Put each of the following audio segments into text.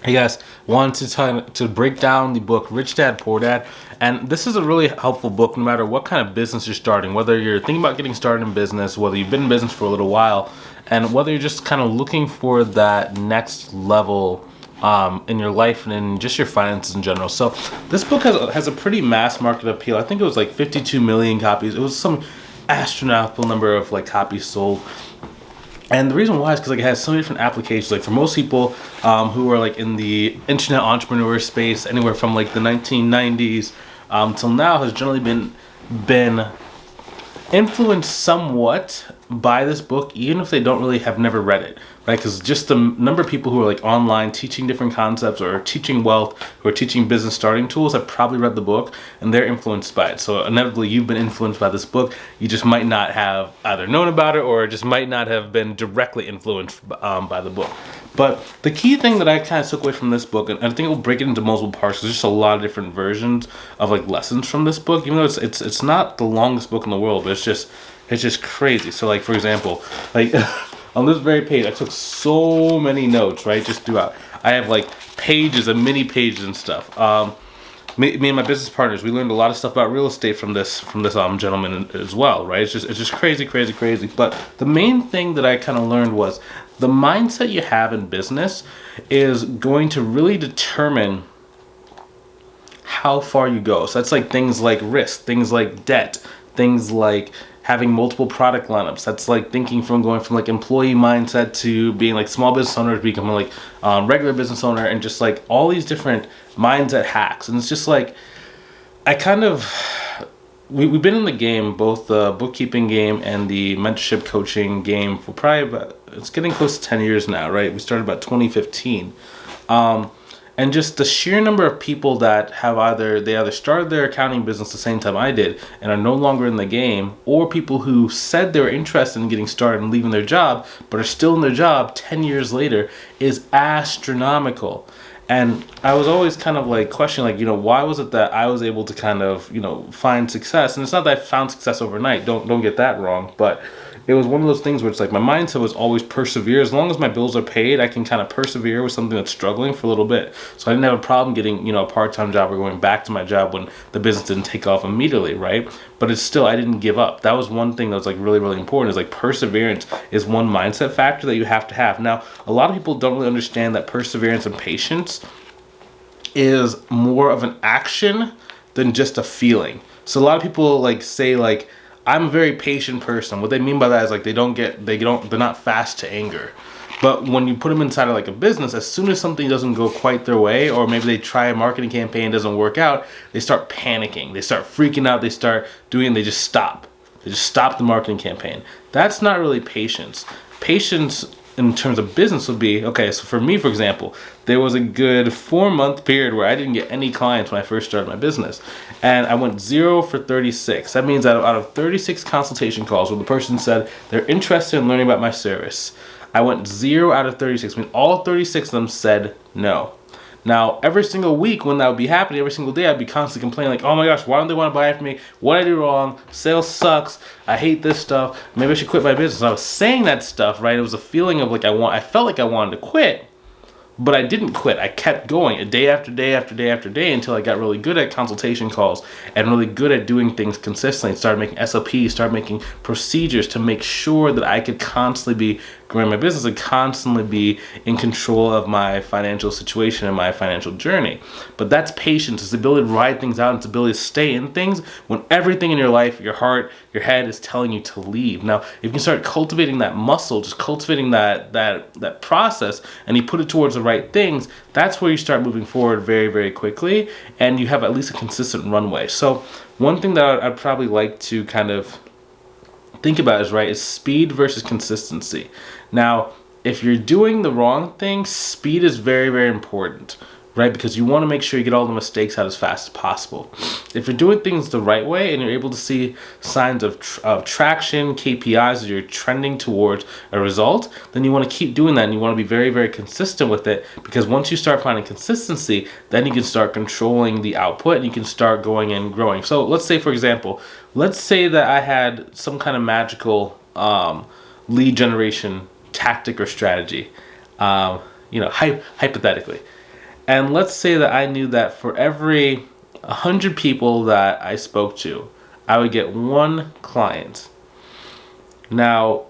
Hey guys, wanted to break down the book Rich Dad Poor Dad, and this is a really helpful book no matter what kind of business you're starting, whether you're thinking about getting started in business, whether you've been in business for a little while, and whether you're just kind of looking for that next level in your life and in just your finances in general. So this book has a pretty mass market appeal. I think it was like 52 million copies. It was some astronomical number of like copies sold. And the reason why is because like it has so many different applications. Like for most people who are like in the internet entrepreneur space, anywhere from like the 1990s till now, has generally been influenced somewhat by this book, even if they don't really have never read it, right? Because just the number of people who are like online teaching different concepts or teaching wealth, who are teaching business starting tools, have probably read the book and they're influenced by it. So inevitably, you've been influenced by this book. You just might not have either known about it or just might not have been directly influenced by the book. But the key thing that I kind of took away from this book, and I think we'll break it into multiple parts, there's just a lot of different versions of like lessons from this book. Even though it's not the longest book in the world, but it's just crazy. So like for example, like on this very page, I took so many notes, right, just throughout. I have like pages and mini pages and stuff. Me and my business partners, we learned a lot of stuff about real estate from this gentleman as well, right? It's just crazy. But the main thing that I kind of learned was the mindset you have in business is going to really determine how far you go. So that's like things like risk, things like debt, things like having multiple product lineups. That's like thinking from going from like employee mindset to being like small business owner to becoming like regular business owner, and just like all these different mindset hacks. And it's just like I kind of we've been in the game, both the bookkeeping game and the mentorship coaching game, for probably about, it's getting close to 10 years now, right? We started about 2015. And just the sheer number of people that have either started their accounting business the same time I did and are no longer in the game, or people who said they were interested in getting started and leaving their job but are still in their job 10 years later, is astronomical. And I was always kind of like questioning, like, why was it that I was able to kind of, find success? And it's not that I found success overnight. Don't get that wrong. But it was one of those things where it's like my mindset was always persevere. As long as my bills are paid, I can kind of persevere with something that's struggling for a little bit. So I didn't have a problem getting, a part-time job or going back to my job when the business didn't take off immediately, right? But it's still, I didn't give up. That was one thing that was like really, really important, is like perseverance is one mindset factor that you have to have. Now, a lot of people don't really understand that perseverance and patience is more of an action than just a feeling. So a lot of people like say like, I'm a very patient person. What they mean by that is like they're not fast to anger. But when you put them inside of like a business, as soon as something doesn't go quite their way, or maybe they try a marketing campaign and doesn't work out, they start panicking, they start freaking out, they start doing, they just stop. They just stop the marketing campaign. That's not really patience. Patience in terms of business would be, okay, so for me, for example, there was a good 4-month period where I didn't get any clients when I first started my business. And I went 0 for 36. That means out of 36 consultation calls where the person said they're interested in learning about my service, I went 0 out of 36. I mean, all 36 of them said no. Now, every single week when that would be happening, every single day, I'd be constantly complaining like, oh my gosh, why don't they want to buy it from me? What did I do wrong? Sales sucks. I hate this stuff. Maybe I should quit my business. And I was saying that stuff, right? It was a feeling of like I felt like I wanted to quit. But I didn't quit. I kept going day after day after day after day until I got really good at consultation calls and really good at doing things consistently. Started making SOPs, started making procedures to make sure that I could constantly be growing my business and constantly be in control of my financial situation and my financial journey. But that's patience. It's the ability to ride things out. It's the ability to stay in things when everything in your life, your heart, your head is telling you to leave. Now, if you can start cultivating that muscle, just cultivating that process, and you put it towards the right things, that's where you start moving forward very, very quickly, and you have at least a consistent runway. So one thing that I'd probably like to kind of think about is speed versus consistency. Now, if you're doing the wrong thing, speed is very, very important, right? Because you want to make sure you get all the mistakes out as fast as possible. If you're doing things the right way and you're able to see signs of traction, KPIs, as you're trending towards a result, then you want to keep doing that, and you want to be very, very consistent with it, because once you start finding consistency, then you can start controlling the output and you can start going and growing. So let's say, for example, let's say that I had some kind of magical lead generation tactic or strategy, hypothetically. And let's say that I knew that for every 100 people that I spoke to, I would get one client. Now,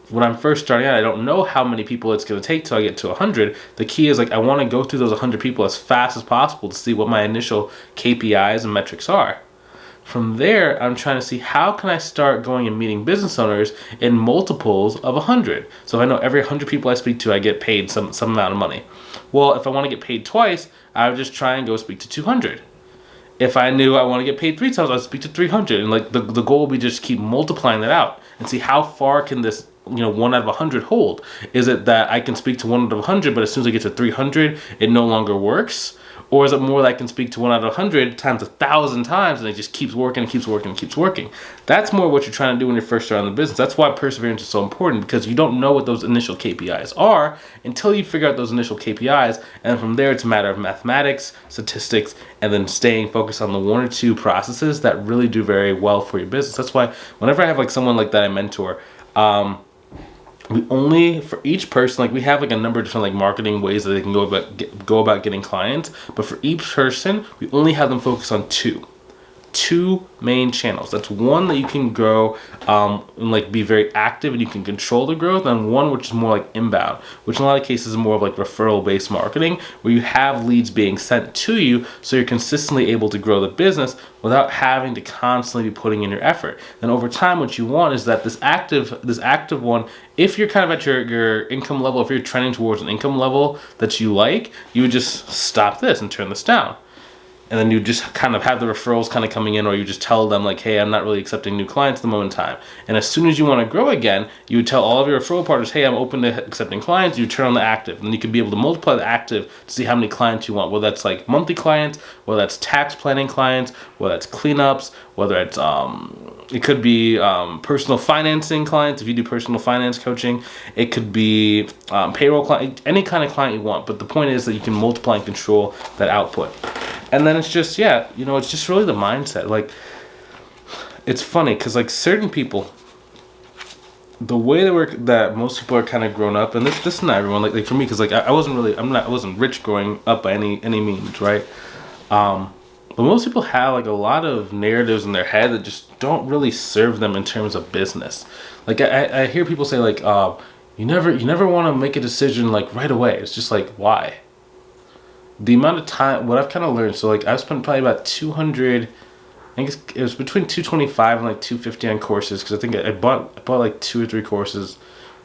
when I'm first starting out, I don't know how many people it's going to take till I get to 100. The key is like I want to go through those 100 people as fast as possible to see what my initial KPIs and metrics are. From there, I'm trying to see how can I start going and meeting business owners in multiples of 100. So if I know every 100 people I speak to, I get paid some amount of money. Well, if I want to get paid twice, I would just try and go speak to 200. If I knew I want to get paid 3 times, I'd speak to 300. And like the goal would be just keep multiplying that out and see how far can this 1 out of 100 hold. Is it that I can speak to 1 out of 100, but as soon as I get to 300, it no longer works? Or is it more that I can speak to 1 out of 100 times 1,000 times and it just keeps working and keeps working and keeps working? That's more what you're trying to do when you're first starting the business. That's why perseverance is so important, because you don't know what those initial KPIs are until you figure out those initial KPIs. And from there, it's a matter of mathematics, statistics, and then staying focused on the 1 or 2 processes that really do very well for your business. That's why whenever I have like someone like that I mentor, we only, for each person, like we have like a number of different like marketing ways that they can go about getting clients, but for each person we only have them focus on two main channels. That's one that you can grow and like be very active and you can control the growth, and one which is more like inbound, which in a lot of cases is more of like referral based marketing, where you have leads being sent to you so you're consistently able to grow the business without having to constantly be putting in your effort. Then over time, what you want is that this active one, if you're kind of at your income level, if you're trending towards an income level that you like, you would just stop this and turn this down. And then you just kind of have the referrals kind of coming in, or you just tell them like, hey, I'm not really accepting new clients at the moment in time. And as soon as you want to grow again, you would tell all of your referral partners, hey, I'm open to accepting clients. You turn on the active, and then you could be able to multiply the active to see how many clients you want, whether that's like monthly clients, whether that's tax planning clients, whether that's cleanups, whether it's it could be personal financing clients if you do personal finance coaching. It could be payroll client, any kind of client you want. But the point is that you can multiply and control that output. And then it's just, it's just really the mindset. Like, it's funny because like certain people, the way that most people are kind of grown up, and this is not everyone. Like for me, because like I wasn't rich growing up by any means, right? But most people have like a lot of narratives in their head that just don't really serve them in terms of business. Like I hear people say like, you never want to make a decision like right away. It's just like, why? The amount of time, what I've kind of learned, so like I've spent probably about 200, I think it was between 225 and like 250 on courses, because I think I bought like 2 or 3 courses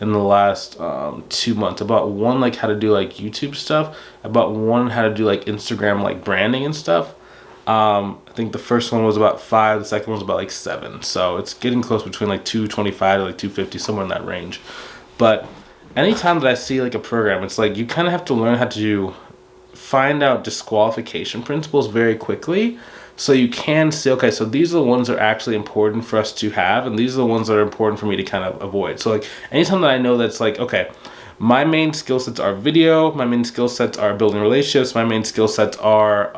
in the last 2 months. I bought one like how to do like YouTube stuff. I bought one how to do like Instagram like branding and stuff. I think the first one was about 5, the second one was about like 7. So it's getting close between like 225 to like 250, somewhere in that range. But anytime that I see like a program, it's like you kind of have to learn how to find out disqualification principles very quickly, so you can say, okay, so these are the ones that are actually important for us to have, and these are the ones that are important for me to kind of avoid. So like anytime that I know that's like, okay, my main skill sets are video, my main skill sets are building relationships, my main skill sets are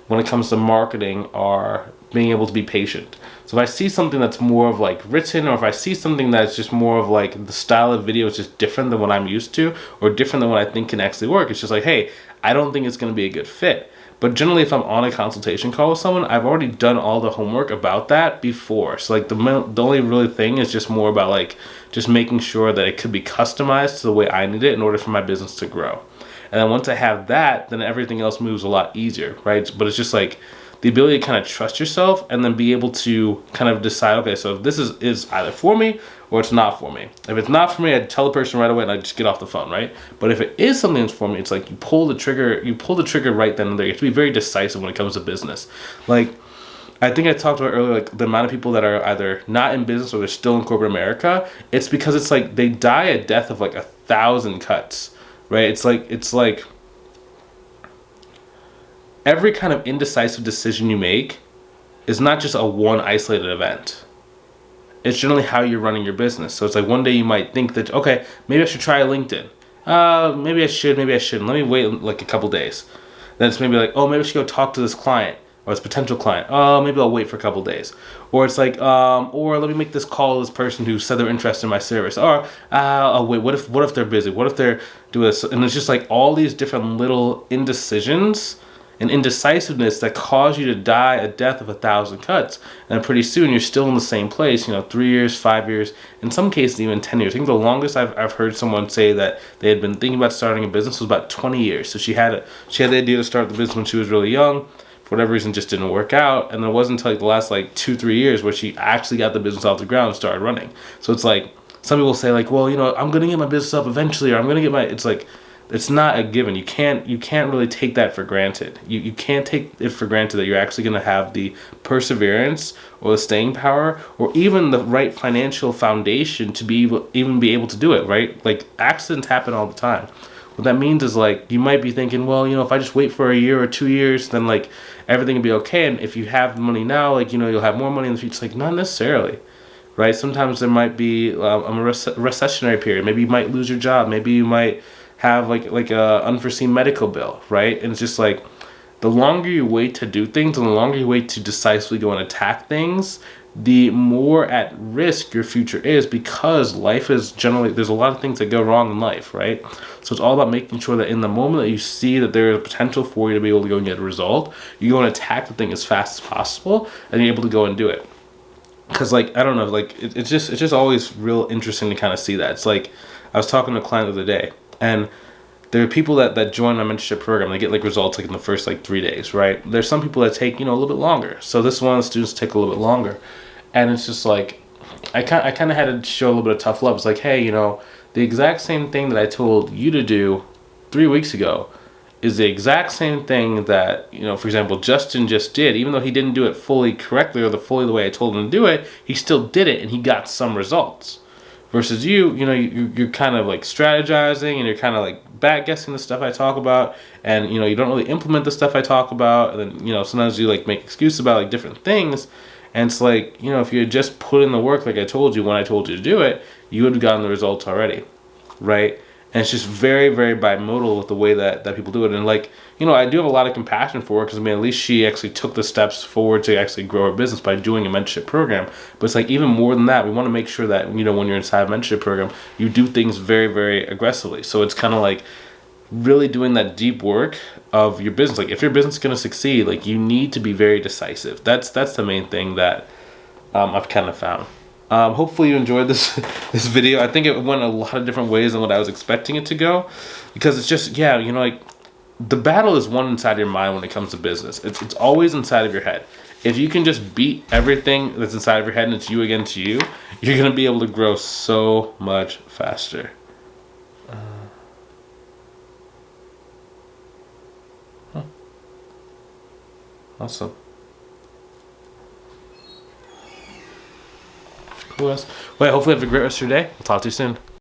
when it comes to marketing are being able to be patient. So if I see something that's more of like written, or if I see something that's just more of like the style of video is just different than what I'm used to, or different than what I think can actually work, it's just like, hey, I don't think it's going to be a good fit. But generally, if I'm on a consultation call with someone, I've already done all the homework about that before. So like the only really thing is just more about like just making sure that it could be customized to the way I need it in order for my business to grow. And then once I have that, then everything else moves a lot easier, right? But it's just like the ability to kind of trust yourself and then be able to kind of decide, okay, so if this is either for me or it's not for me. If it's not for me, I'd tell the person right away and I'd just get off the phone, right? But if it is something that's for me, it's like you pull the trigger right then and there. You have to be very decisive when it comes to business. Like, I think I talked about earlier, like the amount of people that are either not in business or they're still in corporate America, it's because it's like they die a death of like 1,000 cuts, right? It's like every kind of indecisive decision you make is not just a one isolated event. It's generally how you're running your business. So it's like one day you might think that, okay, maybe I should try LinkedIn. Maybe I should, maybe I shouldn't. Let me wait like a couple days. Then it's maybe like, oh, maybe I should go talk to this client. or this potential client, oh, maybe I'll wait for a couple days. Or it's like, or let me make this call to this person who said they're interested in my service. Or I'll wait. What if they're busy? What if they're doing this? And it's just like all these different little indecisions and indecisiveness that cause you to die a death of 1,000 cuts. And pretty soon you're still in the same place, 3 years, 5 years, in some cases even 10 years. I think the longest I've heard someone say that they had been thinking about starting a business was about 20 years. So she had the idea to start the business when she was really young. For whatever reason, just didn't work out. And then it wasn't until like the last 2-3 years where she actually got the business off the ground and started running. So it's like, some people say like, well, I'm going to get my business up eventually, or I'm going to get it's like, it's not a given. You can't really take that for granted. You can't take it for granted that you're actually going to have the perseverance or the staying power or even the right financial foundation to be able to do it, right? Like, accidents happen all the time. What that means is like, you might be thinking, well, if I just wait for a year or 2 years, then like everything will be okay. And if you have money now, like, you'll have more money in the future. It's like, not necessarily, right? Sometimes there might be a recessionary period. Maybe you might lose your job. Maybe you might have like a unforeseen medical bill, right? And it's just like, the longer you wait to do things and the longer you wait to decisively go and attack things, the more at risk your future is, because life is generally, there's a lot of things that go wrong in life, right? So it's all about making sure that in the moment that you see that there is potential for you to be able to go and get a result, you go and attack the thing as fast as possible and you're able to go and do it. Because like, I don't know, like it's just always real interesting to kind of see that. It's like, I was talking to a client the other day, and there are people that join my mentorship program. They get like results like in the first 3 days, right? There's some people that take a little bit longer. So this one, students take a little bit longer, and it's just like, I kind of had to show a little bit of tough love. It's like, hey, the exact same thing that I told you to do 3 weeks ago is the exact same thing that, for example, Justin just did. Even though he didn't do it fully correctly or fully the way I told him to do it, he still did it and he got some results. Versus you're kind of like strategizing and you're kind of like back guessing the stuff I talk about, and you don't really implement the stuff I talk about, and then sometimes you like make excuses about like different things, and it's like, if you had just put in the work like I told you when I told you to do it, you would have gotten the results already, right? And it's just very, very bimodal with the way that people do it. And like, I do have a lot of compassion for her, because at least she actually took the steps forward to actually grow her business by doing a mentorship program. But it's like, even more than that, we want to make sure that, when you're inside a mentorship program, you do things very, very aggressively. So it's kind of like really doing that deep work of your business. Like, if your business is going to succeed, like, you need to be very decisive. That's the main thing that I've kind of found. Hopefully you enjoyed this video. I think it went a lot of different ways than what I was expecting it to go, because it's just, like, the battle is won inside your mind when it comes to business. It's always inside of your head. If you can just beat everything that's inside of your head and it's you against you, you're going to be able to grow so much faster. Awesome. Cool. Well, hopefully you have a great rest of your day. I'll talk to you soon.